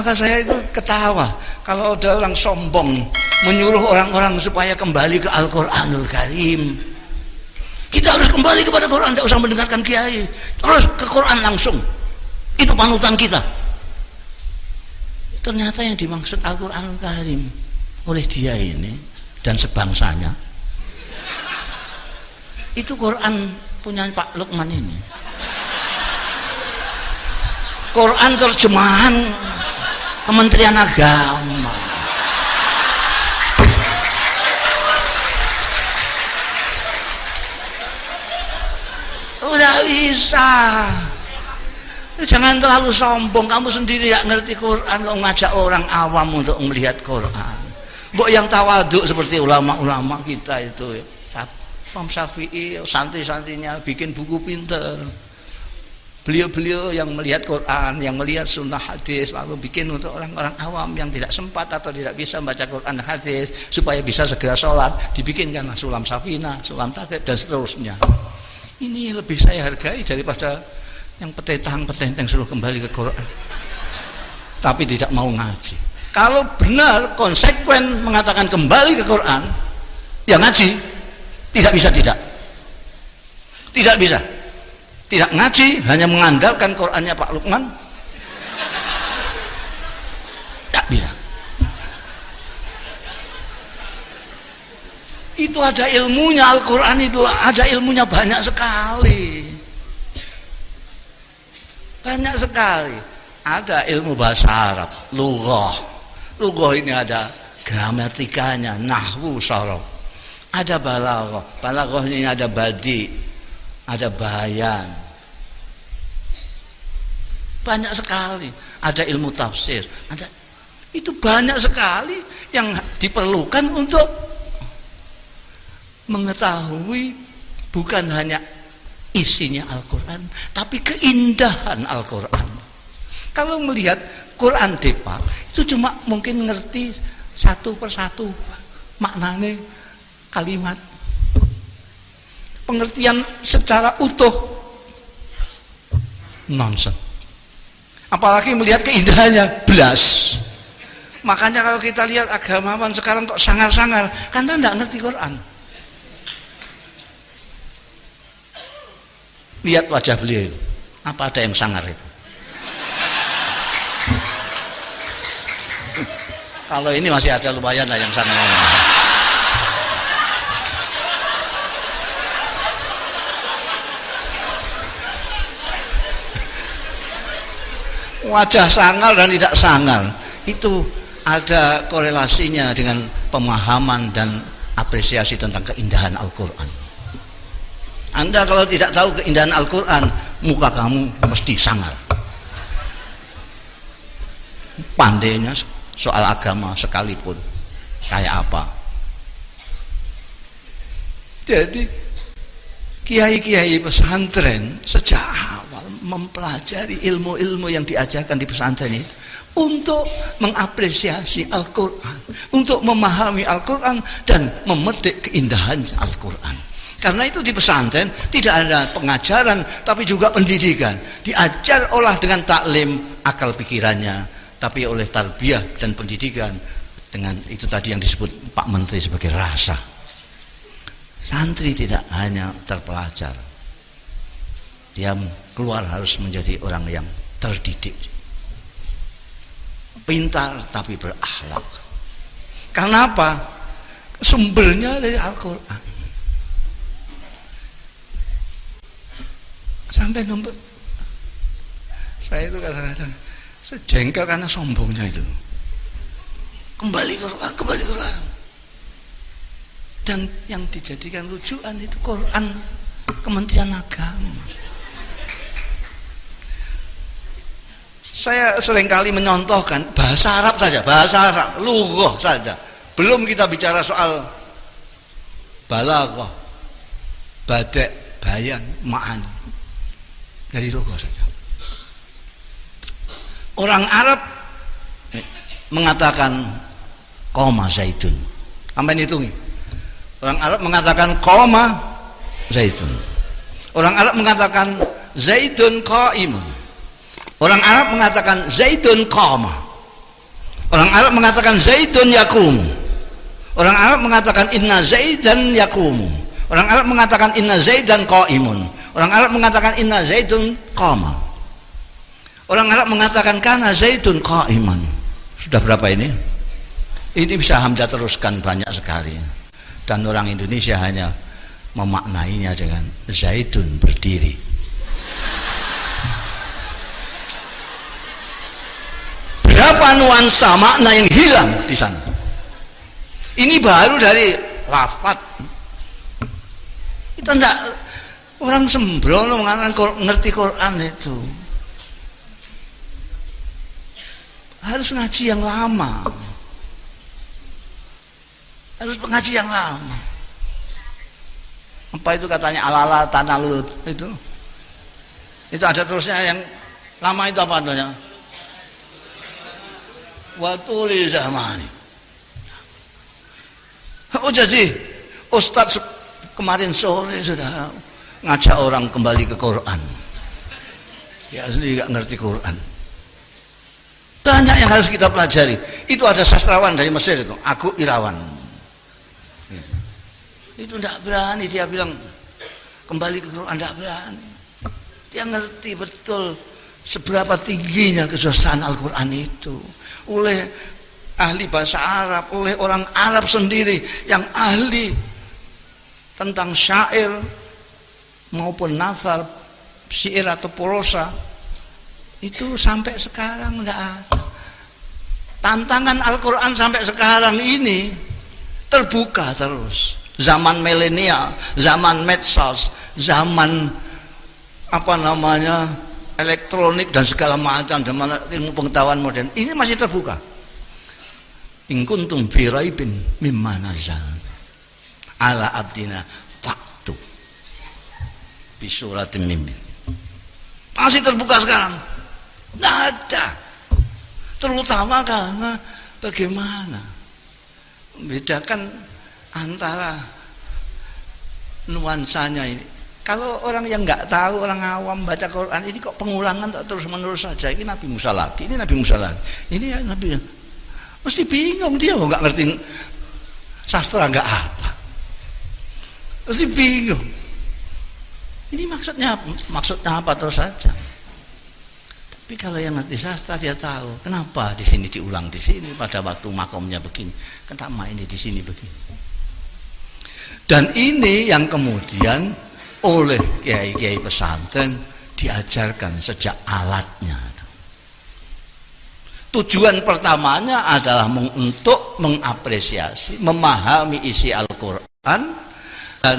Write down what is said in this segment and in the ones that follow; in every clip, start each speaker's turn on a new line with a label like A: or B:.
A: Maka saya itu ketawa kalau ada orang sombong menyuruh orang-orang supaya kembali ke Al-Quranul Karim. Kita harus kembali kepada Quran, tidak usah mendengarkan kiai, terus ke Quran langsung, itu panutan kita. Ternyata yang dimaksud Al-Quranul Karim oleh dia ini dan sebangsanya itu Quran punya Pak Lukman ini, Quran terjemahan Kementerian Agama. Udah bisa. Jangan terlalu sombong, kamu sendiri gak ngerti Quran kok ngajak orang awam untuk melihat Quran. Mbok yang tawaduk seperti ulama-ulama kita itu, Imam Syafi'i, santri-santrinya bikin buku pinter. Beliau-beliau yang melihat Quran, yang melihat sunnah hadis, lalu bikin untuk orang-orang awam yang tidak sempat atau tidak bisa membaca Quran dan hadis supaya bisa segera sholat, dibikinkanlah sulam safina, sulam taqib dan seterusnya. Ini lebih saya hargai daripada yang petentang suruh kembali ke Quran tapi tidak mau ngaji. Kalau benar konsekuen mengatakan kembali ke Quran, ya ngaji. Tidak bisa tidak bisa. Tidak ngaji, hanya mengandalkan Qurannya Pak Lukman, tidak bisa. Itu ada ilmunya, Al-Quran itu ada ilmunya banyak sekali. Banyak sekali. Ada ilmu bahasa Arab, lughah. Lughah ini ada gramatikanya, nahwu, sharaf. Ada balaghah. Balaghah ini ada badi, ada bayan, banyak sekali. Ada ilmu tafsir, ada, itu banyak sekali yang diperlukan untuk mengetahui bukan hanya isinya Al-Quran tapi keindahan Al-Quran. Kalau melihat Quran depak itu cuma mungkin ngerti satu persatu maknanya kalimat, pengertian secara utuh nonsen. Apalagi melihat keindahannya, belas. Makanya kalau kita lihat agamawan sekarang kok sangar-sangar karena tidak ngerti Quran. Lihat wajah beliau itu, apa ada yang sangar itu? Kalau ini masih ada lumayan lah yang sangar. Wajah sangar dan tidak sangar itu ada korelasinya dengan pemahaman dan apresiasi tentang keindahan Al-Quran. Anda kalau tidak tahu keindahan Al-Quran, muka kamu mesti sangar. Pandainya soal agama sekalipun kayak apa. Jadi kiai-kiai pesantren sejak awal mempelajari ilmu-ilmu yang diajarkan di pesantren ini untuk mengapresiasi Al-Quran, untuk memahami Al-Quran dan memetik keindahan Al-Quran. Karena itu di pesantren tidak ada pengajaran tapi juga pendidikan. Diajar olah dengan taklim akal pikirannya, tapi oleh tarbiyah dan pendidikan dengan itu tadi yang disebut Pak Menteri sebagai rasa. Santri tidak hanya terpelajar, dia keluar harus menjadi orang yang terdidik, pintar tapi berakhlak. Karena apa? Sumbernya dari Al-Quran. Sampai nomor saya itu kadang-kadang sejengkel karena sombongnya itu. Kembali ke Quran, kembali ke Quran. Dan yang dijadikan rujukan itu Quran Kementerian Agama. Saya seringkali menyontohkan bahasa Arab saja, bahasa Arab, lughah saja. Belum kita bicara soal balaghah, bada', bayan, ma'ani. Dari lughah saja. Orang Arab mengatakan qoma zaidun. Sampai hitungi. Orang Arab mengatakan qoma zaidun. Orang Arab mengatakan zaidun qaimun. Orang Arab mengatakan zaidun qama. Orang Arab mengatakan Zaidun yakum. Orang Arab mengatakan inna Zaidan yakum. Orang Arab mengatakan inna Zaidan qaimun. Orang Arab mengatakan inna Zaidun qama. Orang Arab mengatakan kana Zaidun qaiman. Sudah berapa ini? Ini bisa Hamzah teruskan banyak sekali. Dan orang Indonesia hanya memaknainya dengan Zaidun berdiri. Berapa nuansa makna yang hilang di sana. Ini baru dari lafaz. Kita enggak, orang sembrono mengatakan ngerti Quran itu harus ngaji yang lama, harus ngaji yang lama. Apa itu katanya alala tanalut itu ada terusnya yang lama itu apa namanya? Watuli zamani. Oh jadi Ustadz kemarin sore sudah ngajak orang kembali ke Quran. Ya asli gak ngerti Quran. Banyak yang harus kita pelajari. Itu ada sastrawan dari Mesir itu, Aku Irawan. Itu tidak berani dia bilang kembali ke Quran, tidak berani. Dia ngerti betul seberapa tingginya kesusahan Al-Quran itu oleh ahli bahasa Arab, oleh orang Arab sendiri yang ahli tentang syair maupun nafal, syair atau prosa. Itu sampai sekarang tidak ada. Tantangan Al-Quran sampai sekarang ini terbuka terus. Zaman milenial, zaman medsos, zaman apa namanya elektronik dan segala macam, zaman ilmu pengetahuan modern, ini masih terbuka. In kuntum fi raibin mimma nazal ala abdina faktu bi suratin min. Masih terbuka sekarang. Tidak ada. Terutama karena bagaimana membedakan antara nuansanya ini. Kalau orang yang nggak tahu, orang awam baca Quran ini kok pengulangan terus menerus saja. Ini Nabi Musa lagi, ini Nabi Musa lagi, ini Nabi. Mesti bingung dia, nggak ngerti sastra nggak apa. Mesti bingung. Ini maksudnya apa terus saja. Tapi kalau yang ngerti sastra dia tahu kenapa di sini diulang di sini pada waktu makomnya begini, kenapa ini di sini begini. Dan ini yang kemudian oleh kiai-kiai pesantren diajarkan sejak alatnya. Tujuan pertamanya adalah untuk mengapresiasi, memahami isi Al-Quran dan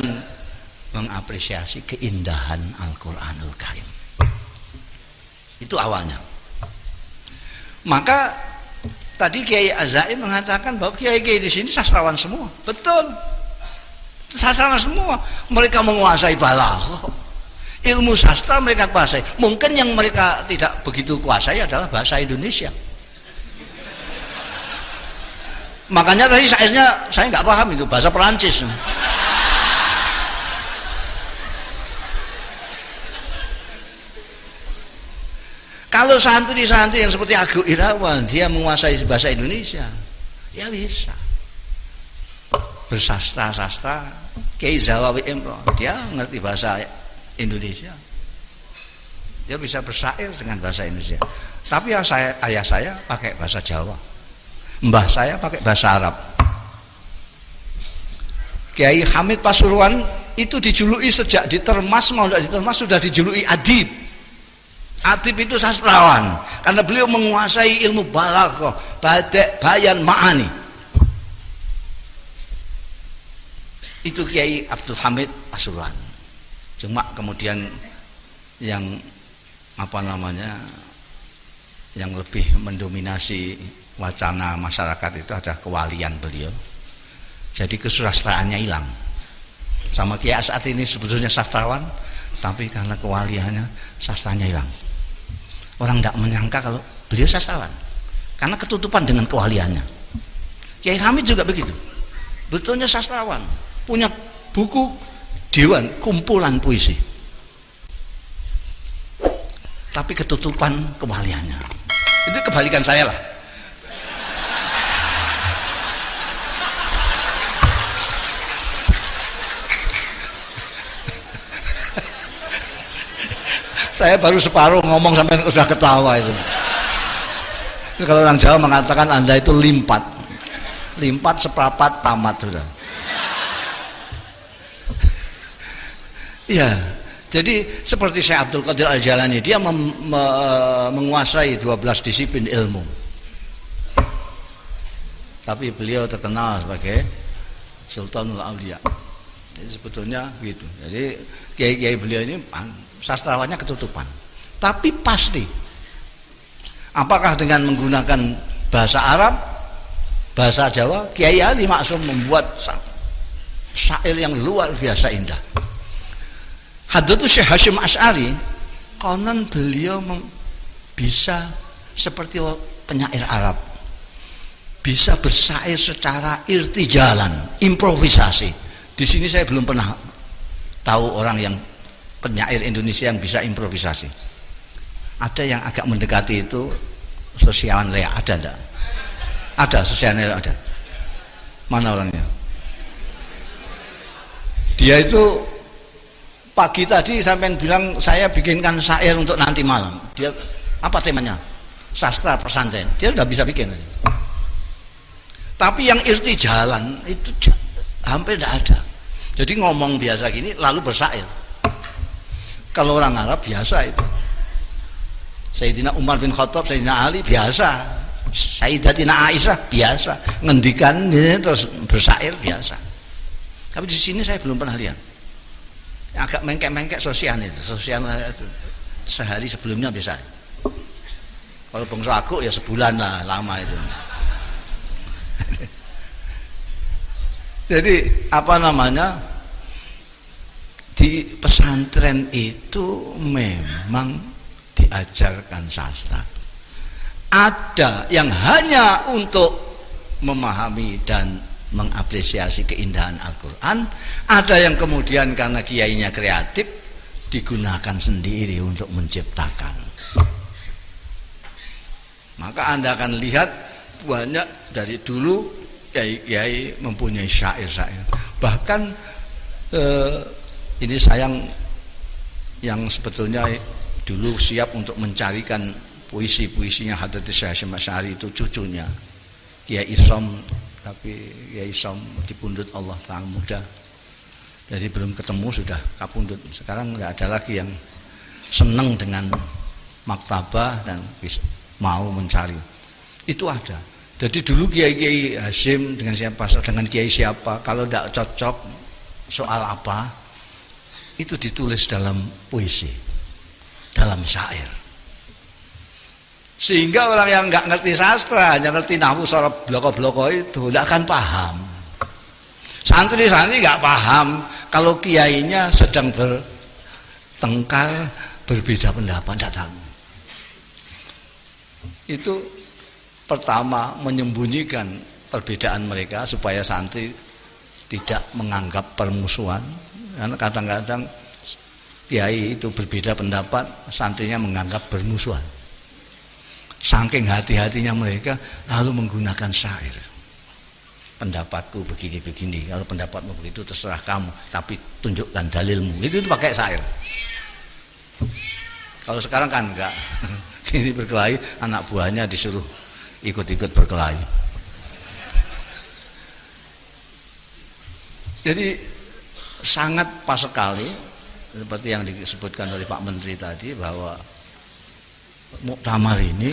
A: mengapresiasi keindahan Al-Quranul Karim. Itu awalnya. Maka tadi Kiai Azaim mengatakan bahwa kiai-kiai di sini sastrawan semua. Betul. Sastrawan semua. Mereka menguasai balaghah. Ilmu sastra mereka kuasai. Mungkin yang mereka tidak begitu kuasai adalah bahasa Indonesia. Makanya tadi syairnya saya nggak paham itu bahasa Perancis. Kalau santri-santri yang seperti Aku Irawan dia menguasai bahasa Indonesia, ya bisa bersastra-sastra. Kiai Zawawi Imron dia ngerti bahasa Indonesia, dia bisa bersyair dengan bahasa Indonesia. Tapi ayah saya pakai bahasa Jawa, mbah saya pakai bahasa Arab. Kiai Hamid Pasuruan itu dijuluki sejak ditermas, mau tidak ditermas sudah dijuluki adib. Adib itu sastrawan karena beliau menguasai ilmu balaghah, badi', bayan, ma'ani. Itu Kiai Abdul Hamid Pasuruan. Cuma kemudian yang apa namanya yang lebih mendominasi wacana masyarakat itu ada kewalian beliau. Jadi kesusastraannya hilang. Sama Kiai As'ad ini sebetulnya sastrawan, tapi karena kewaliannya sastranya hilang. Orang tidak menyangka kalau beliau sastrawan karena ketutupan dengan kewaliannya. Kiai Hamid juga begitu, betulnya sastrawan, punya buku dewan kumpulan puisi, tapi ketutupan kewaliannya. Itu kebalikan saya lah. Saya baru separuh ngomong sampai sudah ketawa itu. Kalau orang Jawa mengatakan Anda itu limpat. Limpat seprapat tamat sudah. Iya. Jadi seperti Syekh Abdul Qadir Al-Jalani, dia menguasai 12 disiplin ilmu. Tapi beliau terkenal sebagai Sultanul Aulia. Jadi sebetulnya gitu. Jadi kiai-kiai beliau ini sastrawannya ketutupan. Tapi pasti, apakah dengan menggunakan bahasa Arab, bahasa Jawa, Kiai Ali Maksum membuat syair yang luar biasa indah. Hadratus Syekh Hasyim Asy'ari, konon beliau bisa seperti penyair Arab, bisa bersair secara irtijalan, improvisasi. Di sini saya belum pernah tahu orang yang penyair Indonesia yang bisa improvisasi. Ada yang agak mendekati itu, Sosiawan Lea, ada enggak? Ada, Sosiawan Lea ada. Mana orangnya? Dia itu pagi tadi sampai bilang saya bikinkan syair untuk nanti malam. Dia apa temanya? Sastra pesantren. Dia udah bisa bikin. Tapi yang irtijalan itu hampir tidak ada. Jadi ngomong biasa gini lalu bersair. Kalau orang Arab biasa itu. Sayyidina Umar bin Khattab, Sayyidina Ali biasa. Sayyidatina Aisyah biasa. Ngendikan terus bersair biasa. Tapi di sini saya belum pernah lihat. Agak mengkek-mengkek sosial itu. Sosial itu sehari sebelumnya bisa. Kalau bangsa aku ya sebulan lah lama itu. Jadi apa namanya, di pesantren itu memang diajarkan sastra. Ada yang hanya untuk memahami dan mengapresiasi keindahan Al-Quran, ada yang kemudian karena kiainya kreatif digunakan sendiri untuk menciptakan. Maka Anda akan lihat banyak dari dulu kiai mempunyai syair-syair. Bahkan ini sayang yang sebetulnya dulu siap untuk mencarikan puisi-puisinya Hadratus Syekh Hasyim Asy'ari itu cucunya Kiai Isom, tapi Kiai Isom dipundhut Allah Ta'ala muda. Jadi belum ketemu sudah kapundhut. Sekarang tidak ada lagi yang senang dengan maktabah dan mau mencari. Itu ada. Jadi dulu Kiai Hasyim dengan siapa, dengan Kiai siapa, kalau tidak cocok soal apa, itu ditulis dalam puisi, dalam syair. Sehingga orang yang nggak ngerti sastra, hanya ngerti nahwu sorab bloko-bloko itu tidak akan paham. Santri-santri nggak paham kalau kiainya sedang bertengkar, berbeda pendapat, tidak tahu. Itu pertama, menyembunyikan perbedaan mereka supaya santri tidak menganggap permusuhan. Karena kadang-kadang kiai itu berbeda pendapat, santrinya menganggap bermusuhan. Saking hati-hatinya mereka lalu menggunakan syair. Pendapatku begini-begini, kalau pendapatmu begitu terserah kamu, tapi tunjukkan dalilmu. Itu pakai syair. Kalau sekarang kan enggak. Ini berkelahi, anak buahnya disuruh ikut-ikut berkelahi. Jadi sangat pas sekali seperti yang disebutkan oleh Pak Menteri tadi, bahwa muktamar ini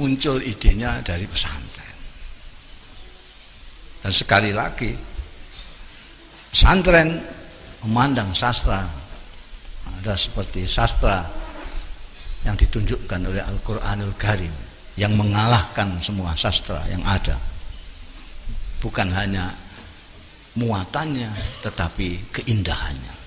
A: muncul idenya dari pesantren. Dan sekali lagi pesantren memandang sastra ada seperti sastra yang ditunjukkan oleh Al-Quranul Karim, yang mengalahkan semua sastra yang ada. Bukan hanya muatannya tetapi keindahannya.